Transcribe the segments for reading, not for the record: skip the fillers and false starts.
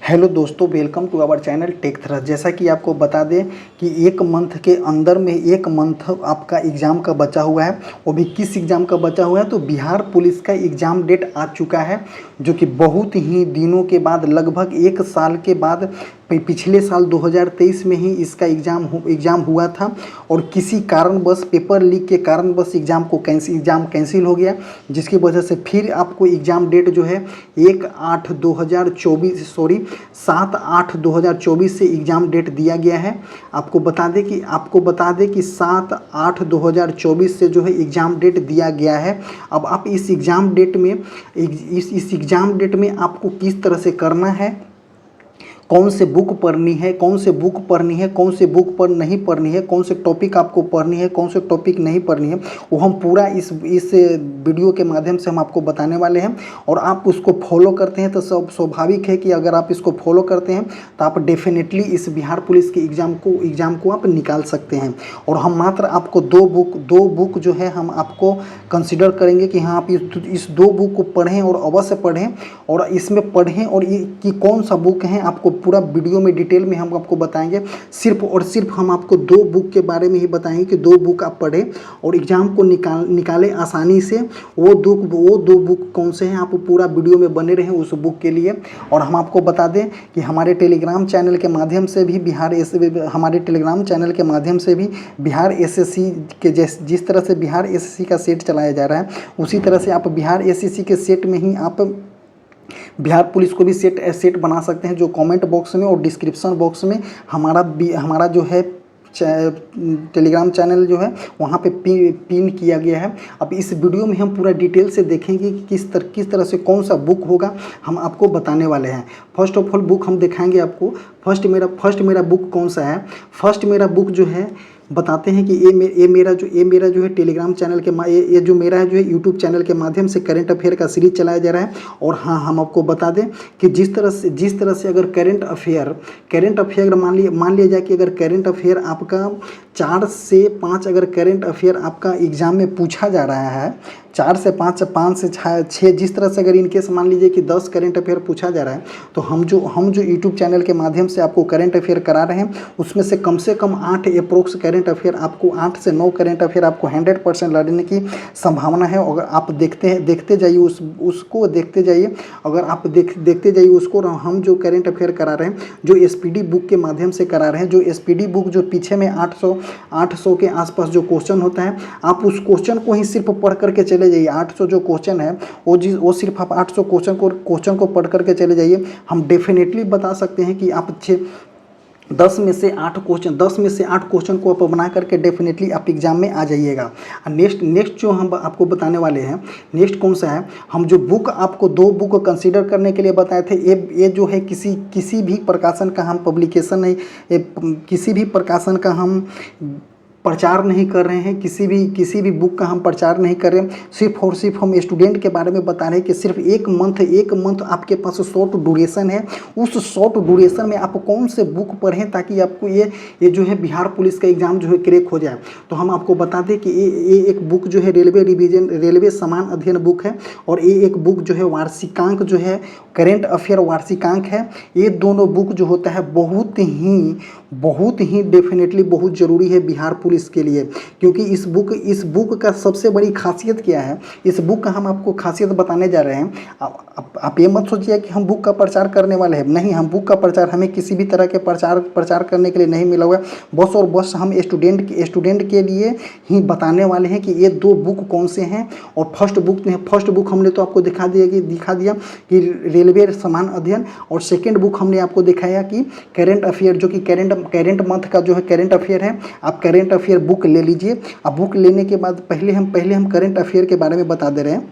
Hello दोस्तों, welcome to our channel Tech Thrust. जैसा कि आपको बता दें कि एक मंथ के अंदर में एक मंथ आपका एग्ज़ाम का बचा हुआ है। वो भी किस एग्ज़ाम का बचा हुआ है, तो बिहार पुलिस का एग्ज़ाम डेट आ चुका है, जो कि बहुत ही दिनों के बाद, लगभग एक साल के बाद, पिछले साल 2023 में ही इसका एग्ज़ाम हुआ था। और किसी कारणवश, पेपर लीक के कारणवश एग्ज़ाम कैंसिल हो गया, जिसकी वजह से फिर आपको एग्ज़ाम डेट जो है 7/8/2024 से एग्ज़ाम डेट दिया गया है। आपको बता दें कि 7/8/2024 से जो है एग्ज़ाम डेट दिया गया है। अब आप इस एग्ज़ाम डेट में आपको किस तरह से करना है, कौन से बुक पढ़नी है, कौन से बुक पर नहीं पढ़नी है, कौन से टॉपिक आपको पढ़नी है, कौन से टॉपिक नहीं पढ़नी है, वो हम पूरा इस वीडियो के माध्यम से हम आपको बताने वाले हैं। और आप उसको फॉलो करते हैं तो सब स्वाभाविक है कि अगर आप इसको फॉलो करते हैं तो आप डेफिनेटली इस बिहार पुलिस के एग्ज़ाम को आप निकाल सकते हैं। और हम मात्र आपको दो बुक जो है हम आपको कंसिडर करेंगे कि हाँ, आप इस दो बुक को पढ़ें और अवश्य पढ़ें, और इसमें पढ़ें, और ये कि कौन सा बुक है आपको पूरा वीडियो में डिटेल में हम आपको बताएंगे। सिर्फ और सिर्फ हम आपको दो बुक के बारे में ही बताएंगे कि दो बुक आप पढ़ें और एग्ज़ाम को निकालें आसानी से। वो दो बुक कौन से हैं, आप पूरा वीडियो में बने रहें उस बुक के लिए। और हम आपको बता दें कि हमारे टेलीग्राम चैनल के माध्यम से भी बिहार एसएससी के जिस तरह से बिहार एसएससी का सेट चलाया जा रहा है, उसी तरह से आप बिहार एसएससी के सेट में ही आप बिहार पुलिस को भी सेट बना सकते हैं। जो कमेंट बॉक्स में और डिस्क्रिप्शन बॉक्स में हमारा जो है टेलीग्राम चैनल जो है वहाँ पे पिन किया गया है। अब इस वीडियो में हम पूरा डिटेल से देखेंगे कि किस तरह से कौन सा बुक होगा, हम आपको बताने वाले हैं। फर्स्ट ऑफ ऑल बुक हम दिखाएंगे आपको। फर्स्ट मेरा बुक कौन सा है। फर्स्ट मेरा बुक जो है, बताते हैं कि ये मेरा जो है टेलीग्राम चैनल के ये जो मेरा है जो है यूट्यूब चैनल के माध्यम से करंट अफेयर का सीरीज चलाया जा रहा है। और हाँ, हम आपको बता दें कि जिस तरह से अगर करंट अफेयर मान लिया जाए कि अगर करंट अफेयर आपका 4 से 5 अगर करंट अफेयर आपका एग्ज़ाम में पूछा जा रहा है, 4 से 5 से 6, जिस तरह से अगर इनकेस मान लीजिए कि 10 करंट अफेयर पूछा जा रहा है, तो हम जो यूट्यूब चैनल के माध्यम से आपको करंट अफेयर करा रहे हैं, उसमें से कम 8 अप्रोक्स करंट अफेयर आपको 8 से 9 करंट अफेयर आपको 100% लड़ने की संभावना है। अगर आप देखते जाइए उसको देखते जाइए, अगर आप देखते जाइए उसको। हम जो करंट अफेयर करा रहे हैं, जो एसपीडी बुक के माध्यम से करा रहे हैं, जो एसपीडी बुक जो पीछे में 800 के आसपास जो क्वेश्चन होता है, आप उस क्वेश्चन को ही सिर्फ पढ़ करके चले जाइए। 800 जो क्वेश्चन है वो सिर्फ आप 800 क्वेश्चन को पढ़ करके चले जाइए। हम डेफिनेटली बता सकते हैं कि आप 10 में से 8 क्वेश्चन को आप बना करके डेफिनेटली आप एग्जाम में आ जाइएगा। नेक्स्ट जो हम आपको बताने वाले हैं, नेक्स्ट कौन सा है, हम जो बुक आपको 2 बुक कंसीडर करने के लिए बताए थे, ये जो है किसी भी प्रकाशन का हम पब्लिकेशन नहीं, किसी भी प्रकाशन का हम प्रचार नहीं कर रहे हैं, किसी भी बुक का हम प्रचार नहीं कर रहे हैं। सिर्फ और सिर्फ हम स्टूडेंट के बारे में बता रहे हैं कि सिर्फ एक मंथ आपके पास शॉर्ट ड्यूरेशन है। उस शॉर्ट ड्यूरेशन में आप कौन से बुक पढ़ें ताकि आपको ये जो है बिहार पुलिस का एग्ज़ाम जो है क्रैक हो जाए। तो हम आपको बता दें कि ये एक बुक जो है रेलवे समान अध्ययन बुक है, और ये एक बुक जो है वार्षिकांक जो है करेंट अफेयर वार्षिकांक है। ये दोनों बुक जो होता है बहुत ही डेफिनेटली बहुत ज़रूरी है बिहार पुलिस के लिए, क्योंकि इस बुक का सबसे बड़ी खासियत क्या है, इस बुक का हम आपको खासियत बताने जा रहे हैं। आप ये मत सोचिए कि हम बुक का प्रचार करने वाले हैं, नहीं, हम बुक का प्रचार, हमें किसी भी तरह के प्रचार करने के लिए नहीं मिला हुआ है। बस और बस हम स्टूडेंट के लिए ही बताने वाले हैं कि ये 2 बुक कौन से हैं। और फर्स्ट बुक हमने तो आपको दिखा दिया कि रेलवे समान अध्ययन, और सेकेंड बुक हमने आपको दिखाया कि करंट अफेयर, जो कि करंट मंथ का जो है करंट अफेयर है। आप करंट अफेयर बुक ले लीजिए। अब बुक लेने के बाद पहले हम करंट अफेयर के बारे में बता दे रहे हैं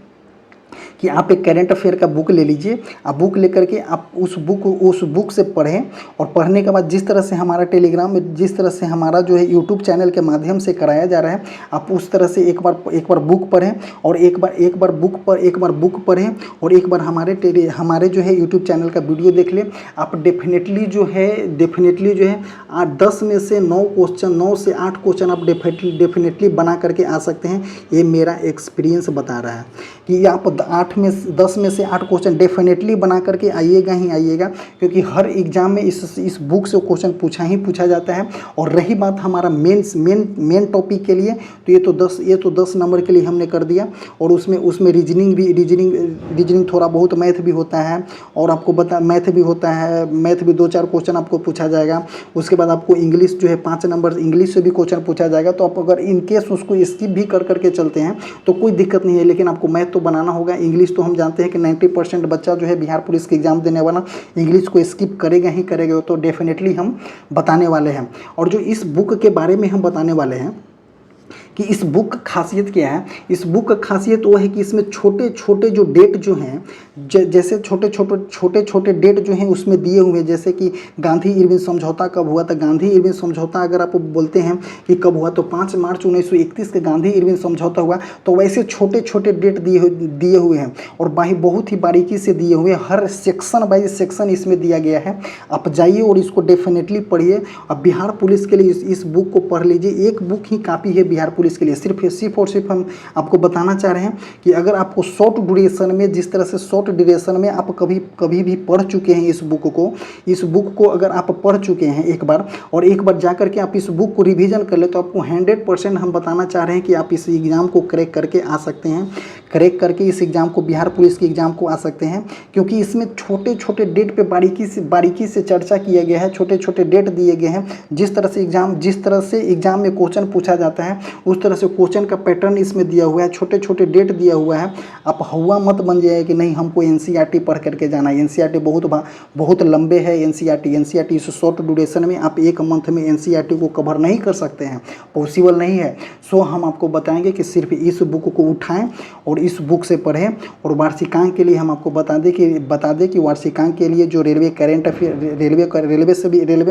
कि आप एक करंट अफेयर का बुक ले लीजिए। आप बुक लेकर के आप उस बुक से पढ़ें, और पढ़ने के बाद जिस तरह से हमारा टेलीग्राम में, जिस तरह से हमारा जो है यूट्यूब चैनल के माध्यम से कराया जा रहा है, आप उस तरह से एक बार बुक पढ़ें, और एक बार बुक पढ़ें, और एक बार हमारे जो है यूट्यूब चैनल का वीडियो देख लें। आप डेफिनेटली जो है 10 में से 9 से 8 क्वेश्चन आप डेफिनेटली बना करके आ सकते हैं। ये मेरा एक्सपीरियंस बता रहा है कि आप 10 में से 8 क्वेश्चन डेफिनेटली बना करके आइएगा ही आइएगा, क्योंकि हर एग्जाम में इस बुक से क्वेश्चन पूछा जाता है। और रही बात हमारा मेन टॉपिक के लिए, तो ये तो 10 नंबर के लिए हमने कर दिया। और उसमें रीजनिंग थोड़ा बहुत मैथ भी होता है, और आपको मैथ भी होता है, मैथ भी 2-4 क्वेश्चन आपको पूछा जाएगा। उसके बाद आपको इंग्लिश जो है 5 नंबर इंग्लिश से भी क्वेश्चन पूछा जाएगा। तो आप अगर इनकेस उसको स्किप भी करके चलते हैं तो कोई दिक्कत नहीं है, लेकिन आपको मैथ तो बनाना होगा। इंग्लिश तो हम जानते हैं कि 90% बच्चा जो है बिहार पुलिस के एग्जाम देने वाला इंग्लिश को स्किप करेगा ही करेगा, तो डेफिनेटली हम बताने वाले हैं। और जो इस बुक के बारे में हम बताने वाले हैं कि इस बुक का खासियत क्या है। इस बुक का खासियत वो है कि इसमें छोटे छोटे जो डेट जो हैं, जैसे छोटे छोटे डेट जो हैं उसमें दिए हुए हैं। जैसे कि गांधी इरविन समझौता कब हुआ था, गांधी इरविन समझौता अगर आप बोलते हैं कि कब हुआ तो 5 मार्च 1931 के गांधी इरविन समझौता हुआ। तो वैसे छोटे छोटे डेट दिए हुए हैं, और बहुत ही बारीकी से दिए हुए हैं। हर सेक्शन बाई सेक्शन इसमें दिया गया है। आप जाइए और इसको डेफिनेटली पढ़िए। अब बिहार पुलिस के लिए इस बुक को पढ़ लीजिए। एक बुक ही काफ़ी है बिहार पुलिस के लिए। सिर्फ हम आपको बताना चाह रहे हैं कि अगर आपको शॉर्ट ड्यूरेशन में, जिस तरह से शॉर्ट ड्यूरेशन में आप कभी भी पढ़ चुके हैं इस बुक को अगर आप पढ़ चुके हैं एक बार जा करके आप इस बुक को रिवीजन कर ले, तो आपको 100% हम बताना चाह रहे हैं कि आप इस एग्ज़ाम को क्रैक करके आ सकते हैं। क्रैक करके इस एग्ज़ाम को, बिहार पुलिस के एग्ज़ाम को आ सकते हैं, क्योंकि इसमें छोटे छोटे डेट पे बारीकी से चर्चा किया गया है। छोटे छोटे डेट दिए गए हैं। जिस तरह से एग्ज़ाम में क्वेश्चन पूछा जाता है, उस तरह से क्वेश्चन का पैटर्न इसमें दिया हुआ है। छोटे छोटे डेट दिया हुआ है। आप हवा मत बन जाए कि नहीं हमको एनसीईआरटी पढ़ करके जाना है। एनसीईआरटी बहुत लंबे है। एनसीईआरटी इस शॉर्ट ड्यूरेशन में आप 1 मंथ में एनसीईआरटी को कवर नहीं कर सकते हैं, पॉसिबल नहीं है। सो हम आपको बताएंगे कि सिर्फ इस बुक को उठाएं और इस बुक से पढ़ें। और वार्षिकांक के लिए हम आपको बता दें कि वार्षिकांक के लिए जो रेलवे करेंट अफेयर, रेलवे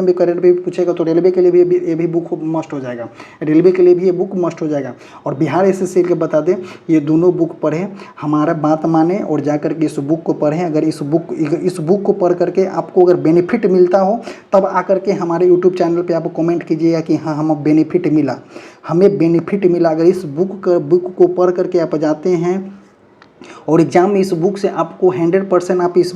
में करंट भी पूछेगा तो रेलवे के लिए भी ये भी बुक मस्ट हो जाएगा। रेलवे के लिए भी ये बुक मस्ट हो जाएगा। और बिहार एसएससी के बता दें, ये दोनों बुक पढ़ें, हमारा बात माने और जाकर के इस बुक को पढ़ें। अगर इस बुक को पढ़ करके आपको अगर बेनिफिट मिलता हो, तब आकर के हमारे यूट्यूब चैनल पे आप कमेंट कीजिएगा कि हाँ हमें बेनिफिट मिला। अगर इस बुक को पढ़ करके आप जाते हैं और एग्ज़ाम में इस बुक से आपको 100% आप इस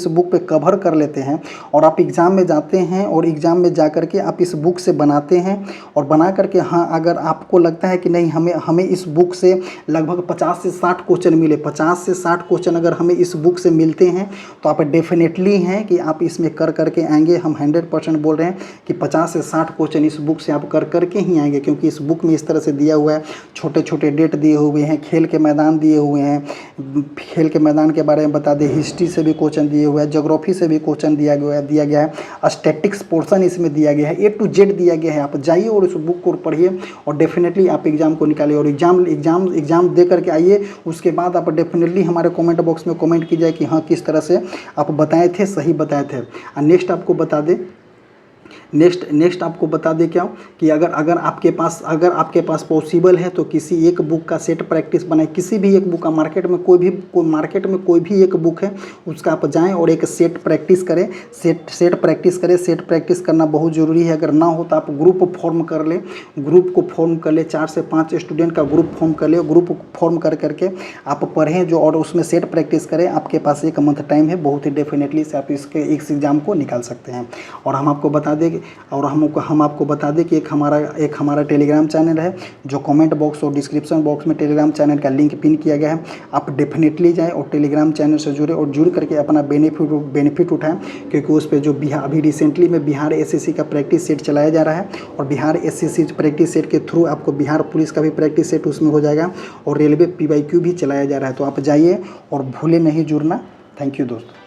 बुक पे कवर कर लेते हैं, और आप एग्ज़ाम में जाते हैं और एग्ज़ाम में जा कर के आप इस बुक से बनाते हैं और बना करके, हाँ अगर आपको लगता है कि नहीं हमें इस बुक से लगभग 50 से 60 क्वेश्चन मिले, 50 से 60 क्वेश्चन अगर हमें इस बुक से मिलते हैं, तो आप डेफिनेटली हैं कि आप इसमें कर करके आएंगे। हम 100% बोल रहे हैं कि 50 से 60 क्वेश्चन इस बुक से आप कर करके ही आएंगे, क्योंकि इस बुक में इस तरह से दिया हुआ है। छोटे छोटे डेट दिए हुए हैं, खेल के मैदान दिए हुए हैं, खेल के मैदान के बारे में बता दें, हिस्ट्री से भी क्वेश्चन दिए हुए हैं, ज्योग्राफी से भी क्वेश्चन दिया गया है, स्टैटिक्स पोर्शन इसमें दिया गया है, A to Z दिया गया है। आप जाइए और इस बुक को पढ़िए और डेफिनेटली आप एग्ज़ाम को निकालिए और एग्ज़ाम दे करके आइए। उसके बाद आप डेफिनेटली हमारे कमेंट बॉक्स में कमेंट कीजिए कि हाँ किस तरह से आप बताए थे, सही बताए थे। और नेक्स्ट आपको बता दें, नेक्स्ट आपको बता दें क्या कि अगर आपके पास पॉसिबल है तो किसी एक बुक का सेट प्रैक्टिस बनाए। किसी भी एक बुक का मार्केट में कोई भी एक बुक है उसका आप जाएं और एक सेट प्रैक्टिस करें। सेट प्रैक्टिस करना बहुत ज़रूरी है। अगर ना हो तो आप ग्रुप फॉर्म कर ले, 4 से 5 स्टूडेंट का ग्रुप फॉर्म कर ले। ग्रुप फॉर्म करके आप पढ़ें जो, और उसमें सेट प्रैक्टिस करें। आपके पास 1 मंथ टाइम है, बहुत ही डेफिनेटली से आप इस एग्ज़ाम को निकाल सकते हैं। और हम आपको बता दें हम आपको बता दें कि एक हमारा टेलीग्राम चैनल है, जो कमेंट बॉक्स और डिस्क्रिप्शन बॉक्स में टेलीग्राम चैनल का लिंक पिन किया गया है। आप डेफिनेटली जाएं और टेलीग्राम चैनल से जुड़े और जुड़ करके अपना बेनिफिट उठाएं, क्योंकि उस पर जो अभी रिसेंटली में बिहार एसएससी का प्रैक्टिस सेट चलाया जा रहा है, और बिहार एसएससी प्रैक्टिस सेट के थ्रू आपको बिहार पुलिस का भी प्रैक्टिस सेट उसमें हो जाएगा, और रेलवे PYQ भी चलाया जा रहा है। तो आप जाइए और भूले नहीं जुड़ना। थैंक यू दोस्तों।